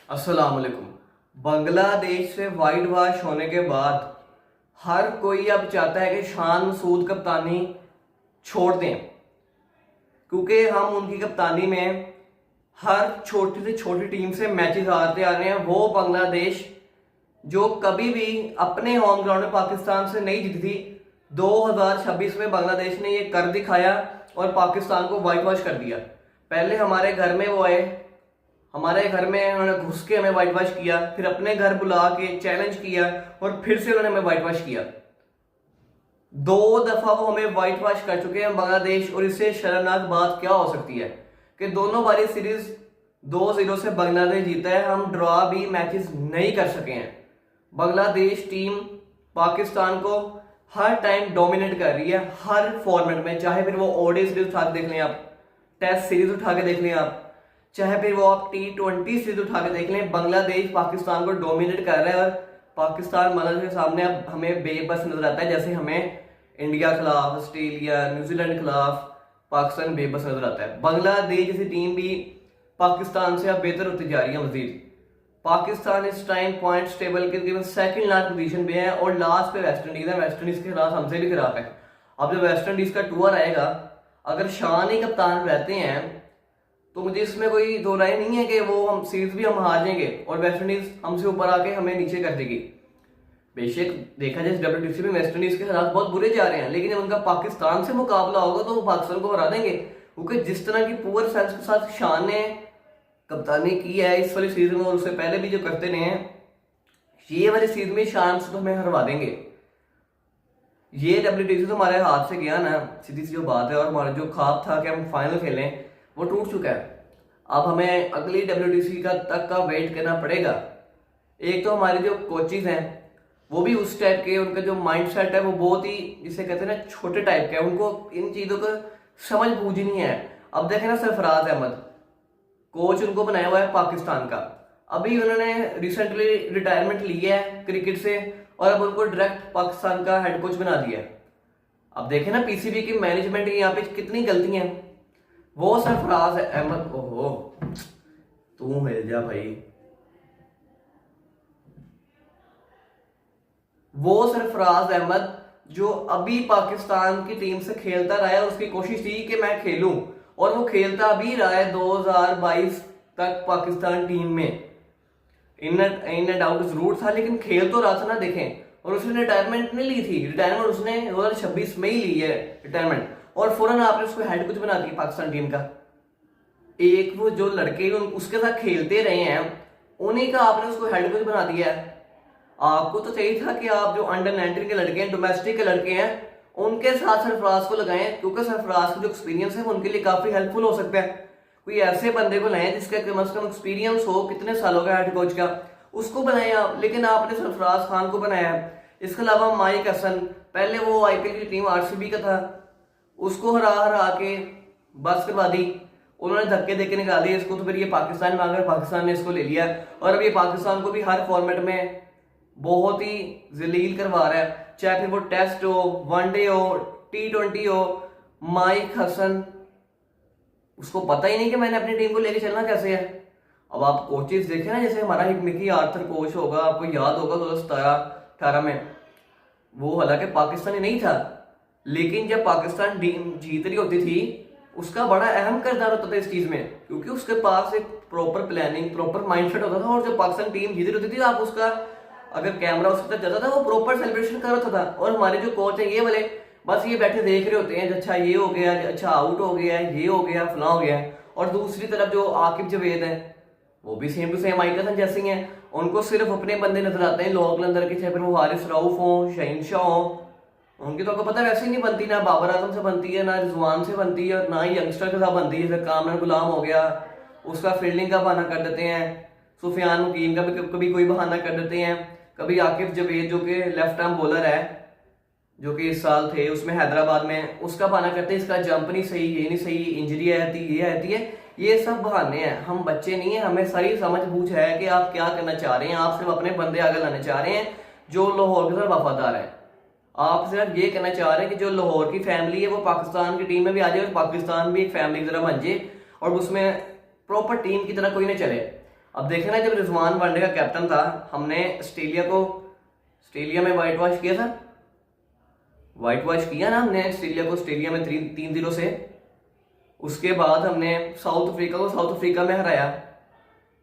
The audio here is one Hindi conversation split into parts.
अस्सलाम वालेकुम। बांग्लादेश से वाइट वॉश होने के बाद हर कोई अब चाहता है कि शान मसूद कप्तानी छोड़ दें, क्योंकि हम उनकी कप्तानी में हर छोटी से छोटी टीम से मैचेस हारते आ रहे हैं। वो बांग्लादेश जो कभी भी अपने होम ग्राउंड में पाकिस्तान से नहीं जीती थी, 2026 में बांग्लादेश ने ये कर दिखाया और पाकिस्तान को वाइट वॉश कर दिया। पहले हमारे घर में वो आए, हमारे घर में उन्होंने घुस के हमें वाइट वॉश किया, फिर अपने घर बुला के चैलेंज किया और फिर से उन्होंने हमें वाइट वॉश किया। 2 दफा वो हमें वाइट वॉश कर चुके हैं बांग्लादेश, और इससे शर्मनाक बात क्या हो सकती है कि दोनों बारी सीरीज 2-0 से बांग्लादेश जीता है। हम ड्रॉ भी मैचेस नहीं कर सके हैं। बांग्लादेश टीम पाकिस्तान को हर टाइम डोमिनेट कर रही है, हर फॉर्मेट में, चाहे फिर वो ओडी सीरीज उठा के देख लें आप, टेस्ट सीरीज उठा के देख लें आप, चाहे फिर वो आप T20 सीरीज उठा के देख लें। बांग्लादेश पाकिस्तान को डोमिनेट कर रहा है और पाकिस्तान बांग्लादेश के सामने अब हमें बेबस नजर आता है, जैसे हमें इंडिया खिलाफ, ऑस्ट्रेलिया, न्यूजीलैंड खिलाफ पाकिस्तान बेबस नजर आता है। बांग्लादेश जैसी टीम भी पाकिस्तान से अब बेहतर होती जा रही है। मजीद पाकिस्तान इस टाइम पॉइंट्स टेबल के तकरीबन सेकंड लास्ट पोजीशन पे है और लास्ट पे वेस्ट इंडीज है। वेस्ट इंडीज के खिलाफ हमसे भी खिलाफ है। अब जब वेस्ट इंडीज का टूर आएगा, अगर शान ही कप्तान रहते हैं तो मुझे इसमें कोई दो राय नहीं है कि वो हम सीरीज भी हम हार जाएंगे और वेस्ट इंडीज हमसे ऊपर आके हमें नीचे कर देगी। बेशक देखा जाए WTC में वेस्ट इंडीज के हालात बहुत बुरे जा रहे हैं, लेकिन जब उनका पाकिस्तान से मुकाबला होगा तो वो पाकिस्तान को हरा देंगे, क्योंकि जिस तरह की पुअर सेंस के साथ शान ने कप्तानी की है इस वाली सीरीज में और उससे पहले भी जो करते रहे हैं, ये वाली सीरीज में शान से तो हमें हरवा देंगे। ये WTC तो हमारे हाथ से गया ना, सीधी सी जो बात है, और हमारा जो ख्वाब था कि हम फाइनल खेलें वो टूट चुका है। अब हमें अगली WTC का तक का वेट करना पड़ेगा। एक तो हमारे जो कोचेज हैं वो भी उस टाइप के, उनका जो माइंड सेट है वो बहुत ही, जिसे कहते हैं ना, छोटे टाइप का है। उनको इन चीज़ों का समझ बूझ नहीं है। अब देखें ना, सरफराज अहमद कोच उनको बनाया हुआ है पाकिस्तान का। अभी उन्होंने रिसेंटली रिटायरमेंट लिया है क्रिकेट से और अब उनको डायरेक्ट पाकिस्तान का हेड कोच बना दिया है। अब देखें ना, PCB की मैनेजमेंट की यहाँ पे कितनी गलतियां हैं। वो सरफराज अहमद, ओहो तू मिल जा भाई, वो सरफराज अहमद जो अभी पाकिस्तान की टीम से खेलता रहा है, उसकी कोशिश थी कि मैं खेलूं और वो खेलता भी रहा है 2022 तक पाकिस्तान टीम में। इन डाउट जरूर था, लेकिन खेल तो रहा था ना। देखें, और उसने रिटायरमेंट नहीं ली थी, रिटायरमेंट उसने 2026 में ही ली है रिटायरमेंट, और फौरन आपने उसको हेड कोच बना दिया पाकिस्तान टीम का। एक वो जो लड़के उसके साथ खेलते रहे हैं उन्हीं का आपने उसको हेड कोच बना दिया है। आपको तो चाहिए था कि आप जो अंडर 19 के लड़के हैं, डोमेस्टिक के लड़के हैं, उनके साथ सरफराज को लगाएं, क्योंकि सरफराज का जो एक्सपीरियंस है वो उनके लिए काफी हेल्पफुल हो सकता है। कोई ऐसे बंदे को लाएं जिसका कम से कम एक्सपीरियंस हो, कितने सालों का हेड कोच का, उसको बनाएं आप। लेकिन आपने सरफराज खान को बनाया। इसके अलावा माइक हसन, पहले वो IPL की टीम RCB का था, उसको हरा हरा के बस करवा दी, उन्होंने धक्के देके निकाल दिए इसको। तो फिर ये पाकिस्तान में आकर पाकिस्तान ने इसको ले लिया और अब ये पाकिस्तान को भी हर फॉर्मेट में बहुत ही जलील करवा रहा है, चाहे फिर वो टेस्ट हो, वनडे हो, T20 हो। माइक हसन, उसको पता ही नहीं कि मैंने अपनी टीम को लेके चलना कैसे है। अब आप कोचेस देखें ना, जैसे हमारा एक मिकी आर्थर कोच होगा, आपको याद होगा 2017-18 में, वो हालांकि पाकिस्तानी नहीं था, लेकिन जब पाकिस्तान टीम जीत रही होती थी उसका बड़ा अहम किरदार होता था इस चीज में, क्योंकि उसके पास एक प्रॉपर प्लानिंग, प्रॉपर माइंडसेट होता था। और जब पाकिस्तान टीम जीत रही होती थी, आप उसका अगर कैमरा उसके तक जाता था, वो प्रॉपर सेलिब्रेशन कर रहा था। और हमारे जो कोच है ये वाले बस ये बैठे देख रहे होते हैं, अच्छा ये हो गया, अच्छा आउट हो गया, ये हो गया, फला हो गया। और दूसरी तरफ जो आकिब जवेद है वो भी same to same Mike Hasan जैसे हैं, उनको सिर्फ अपने बंदे नजर आते हैं लोग अंदर के, चाहे फिर वो हारिस रऊफ हो, शहीन शाह हो। उनकी तो आपको पता वैसे ही नहीं बनती, ना बाबर आजम से बनती है, ना रिजवान से बनती है, ना ही यंगस्टर के साथ बनती है। जैसे कामरान गुलाम हो गया, उसका फील्डिंग का बहाना कर देते हैं, सुफियान मुकीम का भी कभी कोई बहाना कर देते हैं, कभी आकिब जवेद जो कि लेफ्ट आर्म बॉलर है, जो कि इस साल थे उसमें हैदराबाद में, उसका बहाना करते हैं इसका जंप नहीं सही, ये नहीं सही, इंजरी आती है, ये आती है। ये सब बहाने हैं। हम बच्चे नहीं है, हमें सारी समझ बूझ है कि आप क्या करना चाह रहे हैं। आप सिर्फ अपने बंदे आगे लाना चाह रहे हैं जो लाहौर के साथ वफादार है। आप सिर्फ ये कहना चाह रहे हैं कि जो लाहौर की फैमिली है वो पाकिस्तान की टीम में भी आ जाए और पाकिस्तान भी एक फैमिली की तरह बन जाए और उसमें प्रॉपर टीम की तरह कोई ना चले। अब देखे ना, जब रिजवान वनडे का कैप्टन था, हमने ऑस्ट्रेलिया में वाइट वॉश किया था, वाइट वॉश किया ना हमने ऑस्ट्रेलिया को, ऑस्ट्रेलिया में 3-0 से। उसके बाद हमने साउथ अफ्रीका को साउथ अफ्रीका में हराया।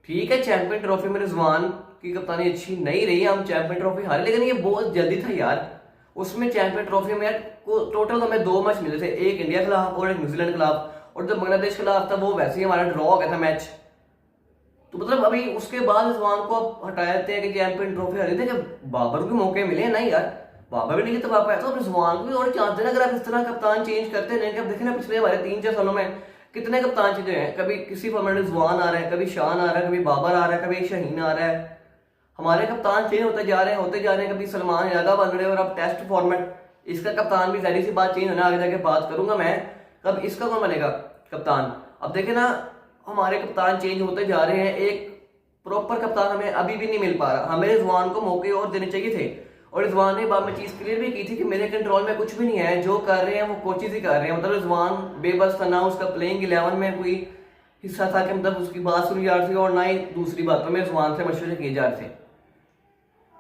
ठीक है, चैंपियन ट्रॉफी में रिजवान की कप्तानी अच्छी नहीं रही, हम चैंपियन ट्रॉफी हारे, लेकिन ये बहुत जल्दी था यार। उसमें चैंपियन ट्रॉफी में यार टोटल हमें 2 मैच मिले थे, एक इंडिया के खिलाफ और एक न्यूजीलैंड के खिलाफ, और जब बांग्लादेश के खिलाफ था वो वैसे ही हमारा ड्रॉ हो गया था मैच। तो मतलब अभी उसके बाद रिजवान को हटा देते हैं कि चैंपियन ट्रॉफी हारे थे, जब बाबर को भी मौके मिले नहीं यार, बाबर भी नहीं तो वापस आया, तो रिजवान को भी और चांस देना। अगर आप इस तरह कप्तान चेंज करते रहेंगे, अब देखें ना पिछले हमारे 3-4 सालों में कितने कप्तान चेंज हुए हैं, कभी किसी फॉर्मेट रिजवान आ रहा है, कभी शान आ रहा है, कभी बाबर आ रहा है, कभी शाहीन आ रहा है। हमारे कप्तान चेंज होते जा रहे हैं, कभी सलमान यागा बन रहे हैं, और अब टेस्ट फॉर्मेट इसका कप्तान भी जाहिर सी बात चेंज होना, आगे जाके बात करूंगा मैं कब इसका कौन बनेगा कप्तान। अब देखे ना, हमारे कप्तान चेंज होते जा रहे हैं, एक प्रॉपर कप्तान हमें अभी भी नहीं मिल पा रहा। हमें रिजवान को मौके और देने चाहिए थे, और रिजवान ने बाद में चीज क्लियर भी की थी कि मेरे कंट्रोल में कुछ भी नहीं है, जो कर रहे हैं वो कोचेज ही कर रहे हैं। मतलब रिजवान बेबस था, ना उसका प्लेइंग 11 में कोई हिस्सा था कि मतलब उसकी बात सुनी जा रही थी, और ना ही दूसरी बातों में रिजवान से मशवरे किए जा रहे थे।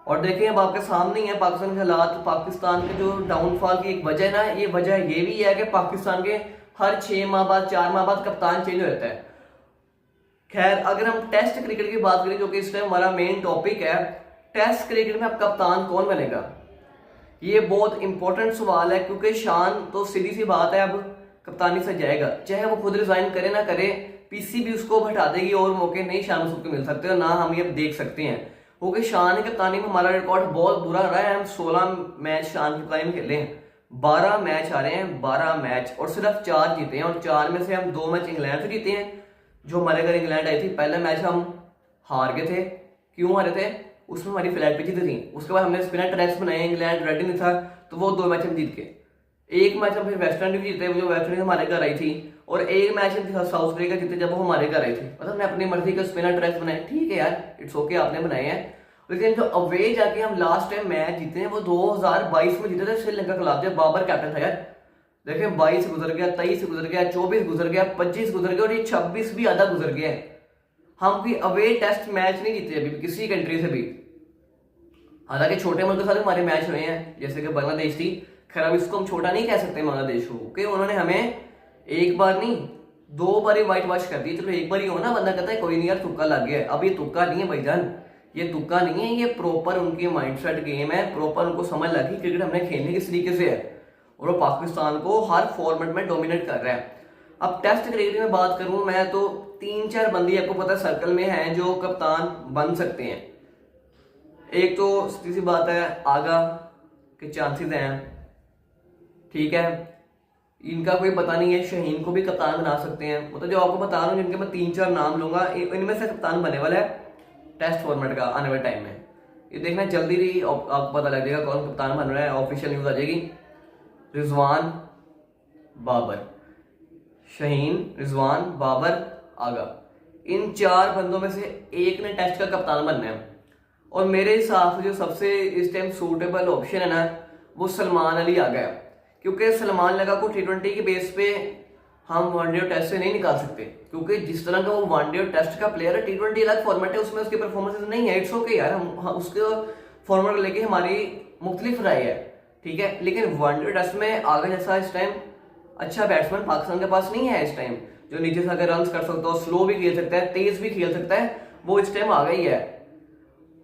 और देखें अब आपके सामने ही है पाकिस्तान के हालात। पाकिस्तान के जो डाउनफॉल की एक वजह ना, ये वजह ये भी है कि पाकिस्तान के हर 6 माह बाद 4 माह बाद कप्तान चेंज हो जाता है। खैर, अगर हम टेस्ट क्रिकेट की बात करें, जो कि इस टाइम हमारा मेन टॉपिक है, टेस्ट क्रिकेट में अब कप्तान कौन बनेगा, ये बहुत इंपॉर्टेंट सवाल है। क्योंकि शान तो सीधी सी बात है, अब कप्तानी से जाएगा, चाहे वो खुद रिजाइन करे ना करे, पीसीबी उसको हटा देगी और मौके नहीं शान मसूद को मिल सकते, और ना हम ये देख सकते हैं। क्योंकि शान की कप्तानी में हमारा रिकॉर्ड बहुत बुरा रहा है। हम 16 मैच शान की कप्तानी में खेले हैं, 12 मैच हारे हैं, 12 मैच, और सिर्फ 4 जीते हैं, और 4 में से हम 2 मैच इंग्लैंड से जीते हैं, जो हमारे घर इंग्लैंड आई थी। पहला मैच हम हार गए थे, क्यों हारे थे, उसमें हमारी फ्लैट पिच थी। उसके बाद हमने स्पिनर ट्रैक्स बनाए, इंग्लैंड रेडी नहीं था, तो वो 2 मैच हम जीत गए। एक मैच हम फिर वेस्ट इंडीज जीते, जो वेस्ट इंडीज हमारे घर आई थी, और एक मैच हम साउथ अफ्रीका जीते, जब वो हमारे घर आई थी। मतलब हमने अपनी मर्जी का स्पिनर ट्रैक्स बनाए, ठीक है यार, इट्स ओके, आपने बनाए हैं। लेकिन जो अवे जाके हम लास्ट टाइम मैच जीते हैं, वो 2022 में जीते थे श्रीलंका के खिलाफ, जब बाबर कैप्टन था यार। देखें, 22 गुजर गया, 23 गुजर गया, 24 गुजर गया, 25 गुजर गया, और ये 26 भी आधा गुजर गया है। हम कोई अवे टेस्ट मैच नहीं जीते अभी किसी कंट्री से भी। हालांकि छोटे मुल्क के साथ हमारे मैच हुए हैं, जैसे कि बांग्लादेश थी। खैर, अब इसको हम छोटा नहीं कह सकते बांग्लादेश को, कि उन्होंने हमें एक बार नहीं 2 बार ही व्हाइट वॉश कर दी। चलो एक बार ही हो ना, बंदा कहता है कोई नहीं यार, तुक्का लग गया। अब ये तुक्का नहीं है भाईजान, ये तुक्का नहीं है, ये प्रॉपर उनकी माइंडसेट गेम है। प्रॉपर उनको समझ लगी क्रिकेट हमने खेलने किस तरीके से है, और वो पाकिस्तान को हर फॉर्मेट में डोमिनेट कर रहा है। अब टेस्ट क्रिकेट में बात करूं मैं, तो 3-4 बंदी आपको पता सर्कल में हैं जो कप्तान बन सकते हैं। एक तो सीधी सी बात है, आगा के चांसेस हैं, ठीक है, इनका कोई पता नहीं है, शाहीन को भी कप्तान बना सकते हैं। मतलब जो आपको बता रहा हूँ, जिनके मैं 3-4 नाम लूंगा, इनमें से कप्तान बनने वाला है टेस्ट फॉर्मेट का आने वाले टाइम में। ये देखना जल्दी ही आपको पता लग जाएगा कौन कप्तान बन रहा है, ऑफिशियल न्यूज आ जाएगी। रिजवान, बाबर, शाहीन, रिजवान, बाबर, आगा, इन 4 बंदों में से एक ने टेस्ट का कप्तान बनना है। और मेरे हिसाब से जो सबसे इस टाइम सूटेबल ऑप्शन है ना, वो सलमान अली आ गया। क्योंकि सलमान लगा को T20 के बेस पे हम वनडे और टेस्ट से नहीं निकाल सकते, क्योंकि जिस तरह का वो वनडे और टेस्ट का प्लेयर है, T20 अलग फॉर्मेट है, उसमें उसकी परफॉर्मेंस नहीं है। इट्स ओके यार, हम उसके फॉर्मेट लेके हमारी मुख्तलिफ राय है, ठीक है। लेकिन वनडे टेस्ट में आगे जैसा इस टाइम अच्छा बैट्समैन पाकिस्तान के पास नहीं है इस टाइम, जो नीचे से अगर रन कर सकता हो, स्लो भी खेल सकता है, तेज भी खेल सकता है, वो इस टाइम आ गई है।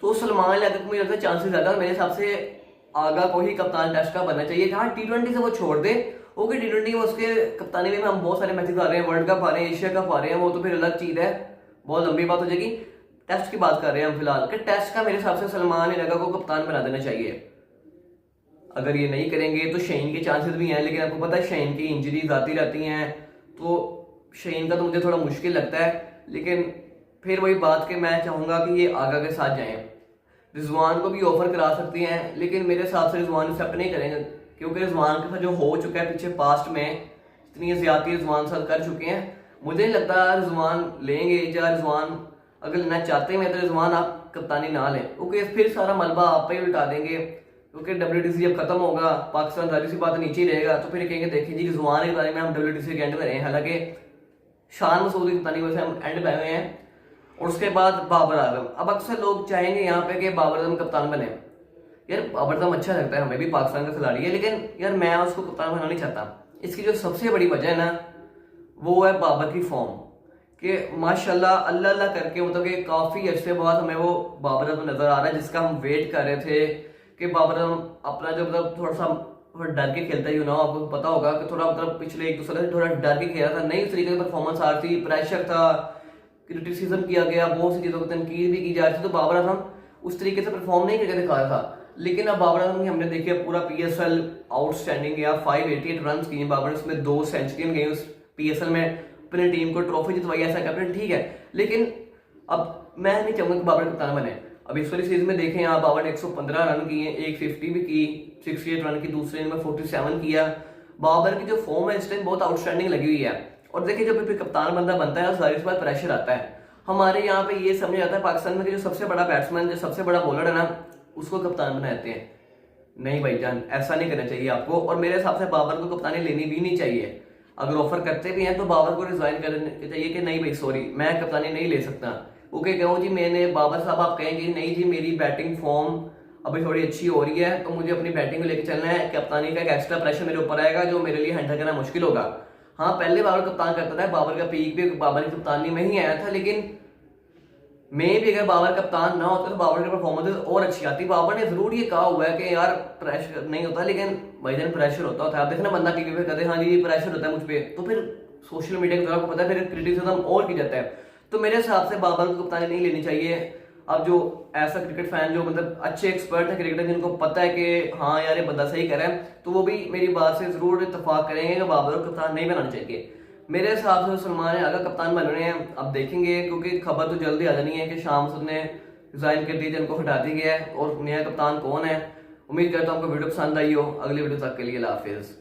तो सलमान अली को मुझे लगता है चांसेस ज्यादा, मेरे हिसाब से आगा को ही कप्तान टेस्ट का बनना चाहिए। हाँ, T20 से वो छोड़ दे, ओके, T20 में उसके कप्तानी में हम बहुत सारे मैचेस आ रहे हैं, वर्ल्ड कप आ रहे हैं, एशिया कप आ रहे हैं, वो तो फिर अलग चीज है, बहुत लंबी बात हो जाएगी। टेस्ट की बात कर रहे हैं हम फिलहाल, कि टेस्ट का मेरे हिसाब से सलमान अली को कप्तान बना देना चाहिए। अगर ये नहीं करेंगे तो शाहीन के चांसेस भी हैं, लेकिन आपको पता है शाहीन की इंजरीज आती रहती हैं, तो शाहीन का तो मुझे थोड़ा मुश्किल लगता है। लेकिन फिर वही बात कि मैं चाहूंगा कि ये आगा के साथ जाएं। रिजवान को भी ऑफर करा सकती हैं, लेकिन मेरे हिसाब से रिजवान एक्सेप्ट नहीं करेंगे, क्योंकि रिजवान के साथ जो हो चुका है पीछे पास्ट में, इतनी ज्यादती रिजवान साथ कर चुके हैं, मुझे नहीं लगता रिजवान लेंगे। या रिजवान अगर लेना चाहते हैं तो रिजवान आप कप्तानी ना लें, क्योंकि फिर सारा मलबा आप पे ही उल्टा देंगे। क्योंकि WTC अब खत्म होगा, पाकिस्तान जाहिर सी बात नीचे ही रहेगा, तो फिर कहेंगे देखिए जी रिजवान के बारे में हम WTC के एंड में रहे हैं। हालांकि शान मसूद की कप्तानी वैसे हम एंड पे हुए हैं, और उसके बाद बाबर आजम। अब अक्सर लोग चाहेंगे यहाँ पे कि बाबर आजम कप्तान बने। यार बाबर आजम अच्छा लगता है, हमें भी पाकिस्तान का खिलाड़ी है, लेकिन यार मैं उसको कप्तान बनाना नहीं चाहता। इसकी जो सबसे बड़ी वजह है ना, वो है बाबर की फॉर्म। कि माशाल्लाह अल्लाह अल्लाह करके मतलब कि काफी अरसे बाद हमें वो बाबर आजम नजर आ रहा है जिसका हम वेट कर रहे थे कि बाबर आजम अपना जो मतलब थोड़ा डर के खेलता ही ना, आपको पता होगा कि थोड़ा मतलब पिछले एक दूसरे से थोड़ा डर के खेला था, नई तरीके से परफॉर्मेंस आ रही थी, प्रेशर था, क्रिटिसिज्म किया गया, बहुत सी चीजों को तनकीद भी की जा रही थी, तो बाबर आजम उस तरीके से परफॉर्म नहीं करके दिखा रहा था। लेकिन अब बाबर आजम की हमने देखी पूरा पीएसएल आउटस्टैंडिंग गया, 588 रन किए बाबर, इसमें 2 सेंचुरियन गई उस पीएसएल में, अपनी टीम को ट्रॉफी जितवाई, ऐसा कैप्टन ठीक है। लेकिन अब मैं नहीं चाहूंगा कि बाबर कप्तान बने। अब इस वाली सीरीज में देखें यहाँ बाबर ने 115 रन किए, एक 50 भी की, 68 रन की, दूसरे इनिंग में 47 किया। बाबर की जो फॉर्म है इस टाइम बहुत आउटस्टैंडिंग लगी हुई है। और देखिए जब भी कप्तान बंदा बनता है जाहिर सी बात प्रेशर आता है। हमारे यहाँ पे ये समझ आता है पाकिस्तान में कि जो सबसे बड़ा बैट्समैन, जो सबसे बड़ा बॉलर है ना, उसको कप्तान बनाते हैं। नहीं भाईजान, ऐसा नहीं करना चाहिए आपको, और मेरे हिसाब से बाबर को कप्तानी लेनी भी नहीं चाहिए। अगर ऑफर करते भी हैं तो बाबर को रिजाइन करने चाहिए कि नहीं भाई सॉरी मैं कप्तानी नहीं ले सकता। ओके कहूँ जी मैंने, बाबर साहब आप कहें कि नहीं जी मेरी बैटिंग फॉर्म अभी थोड़ी अच्छी हो रही है तो मुझे अपनी बैटिंग को लेकर चलना है, कप्तानी का एक एक्स्ट्रा प्रेशर मेरे ऊपर आएगा जो मेरे लिए हैंडल करना मुश्किल होगा। हाँ पहले बाबर कप्तान करता था, बाबर का पीक भी बाबर की कप्तानी में ही आया था, लेकिन मैं भी अगर बाबर कप्तान ना होता तो बाबर की परफॉर्मेंस और अच्छी आती। बाबर ने जरूर ये कहा हुआ है कि यार प्रेशर नहीं होता, लेकिन भाईजान प्रेशर होता था। आप देखना बंदा टीवी पे कहते हैं हाँ जी ये प्रेशर होता है मुझ पे, तो फिर सोशल मीडिया के द्वारा आपको पता है फिर क्रिटिसिज्म और की जाता है। तो मेरे हिसाब से बाबर को कप्तानी नहीं लेनी चाहिए। अब जो ऐसा क्रिकेट फैन जो मतलब अच्छे एक्सपर्ट है क्रिकेटर जिनको पता है कि हाँ यार ये बंदा सही कर रहा है, तो वो भी मेरी बात से जरूर इत्तेफाक करेंगे कि बाबर को कप्तान नहीं बनाना चाहिए। मेरे हिसाब से सलमान अगर कप्तान बन रहे हैं, अब देखेंगे क्योंकि खबर तो जल्दी आ जानी है कि शाम से ने रिजाइन कर दी, जिनको हटा दी गया है और नया कप्तान कौन है। उम्मीद करता हूँ आपको वीडियो पसंद आई हो। अगली वीडियो तक के लिए अल्लाह हाफिज़।